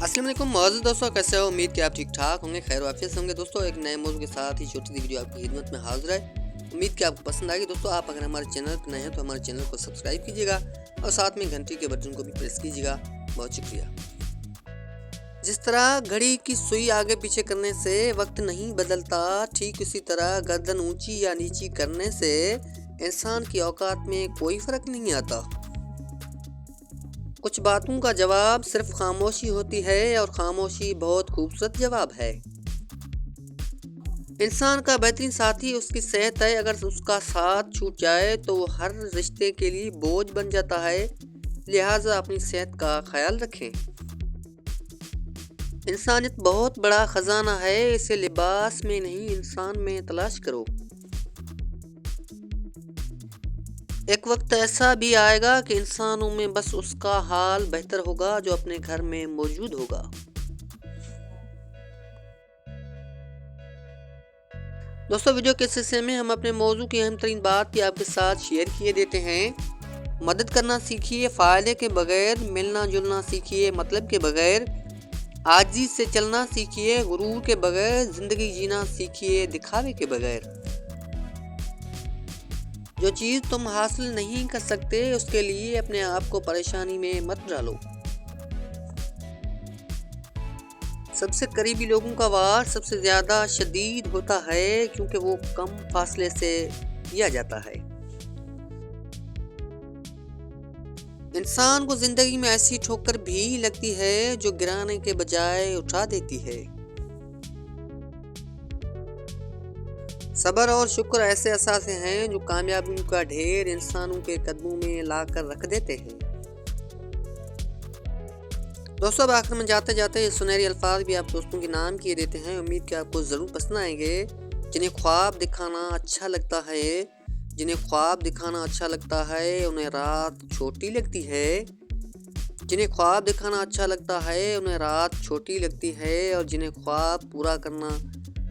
अस्सलाम वालेकुम मौजूद दोस्तों, कैसे हो? उम्मीद कि आप ठीक ठाक होंगे, खैर वाफियत से होंगे। दोस्तों एक नए मौजूद के साथ ही छोटी सी वीडियो आपकी खिदमत में हाजिर है। उम्मीद कि आपको पसंद आएगी। दोस्तों आप अगर हमारे चैनल पर नए हैं तो हमारे चैनल को सब्सक्राइब कीजिएगा और साथ में घंटी के बटन को भी प्रेस कीजिएगा। बहुत शुक्रिया। जिस तरह घड़ी की सुई आगे पीछे करने से वक्त नहीं बदलता, ठीक उसी तरह गर्दन ऊंची या नीची करने से इंसान की औकात में कोई फर्क नहीं आता। कुछ बातों का जवाब सिर्फ खामोशी होती है और खामोशी बहुत खूबसूरत जवाब है। इंसान का बेहतरीन साथी उसकी सेहत है। अगर उसका साथ छूट जाए तो वो हर रिश्ते के लिए बोझ बन जाता है। लिहाजा अपनी सेहत का ख्याल रखें। इंसानियत बहुत बड़ा खजाना है, इसे लिबास में नहीं इंसान में तलाश करो। एक वक्त ऐसा भी आएगा कि इंसानों में बस उसका हाल बेहतर होगा जो अपने घर में मौजूद होगा। दोस्तों वीडियो के हिस्से में हम अपने मौजू की अहम तरीन बात भी आपके साथ शेयर किए देते हैं। मदद करना सीखिए फायदे के बगैर, मिलना जुलना सीखिए मतलब के बगैर, आजिज़ से चलना सीखिए गुरूर के बगैर, जिंदगी जीना सीखिए दिखावे के बगैर। जो चीज़ तुम हासिल नहीं कर सकते उसके लिए अपने आप को परेशानी में मत डालो। सबसे करीबी लोगों का वार सबसे ज़्यादा शदीद होता है क्योंकि वो कम फासले से किया जाता है। इंसान को ज़िंदगी में ऐसी ठोकर भी लगती है जो गिराने के बजाय उठा देती है। सब्र और शुक्र ऐसे असासे हैं जो कामयाबियों का ढेर इंसानों के कदमों में लाकर रख देते हैं। दोस्तों अब आखिर में जाते जाते ये सुनहरी अल्फाज भी आप दोस्तों के नाम किए देते हैं। उम्मीद कि आपको ज़रूर पसंद आएंगे। जिन्हें ख्वाब दिखाना अच्छा लगता है, जिन्हें ख्वाब दिखाना अच्छा लगता है उन्हें रात छोटी लगती है। जिन्हें ख्वाब दिखाना अच्छा लगता है उन्हें रात छोटी लगती है, और जिन्हें ख्वाब पूरा करना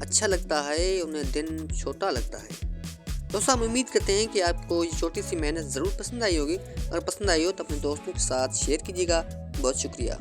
अच्छा लगता है उन्हें दिन छोटा लगता है। दोस्तों हम उम्मीद करते हैं कि आपको ये छोटी सी मेहनत ज़रूर पसंद आई होगी। अगर पसंद आई हो तो अपने दोस्तों के साथ शेयर कीजिएगा। बहुत शुक्रिया।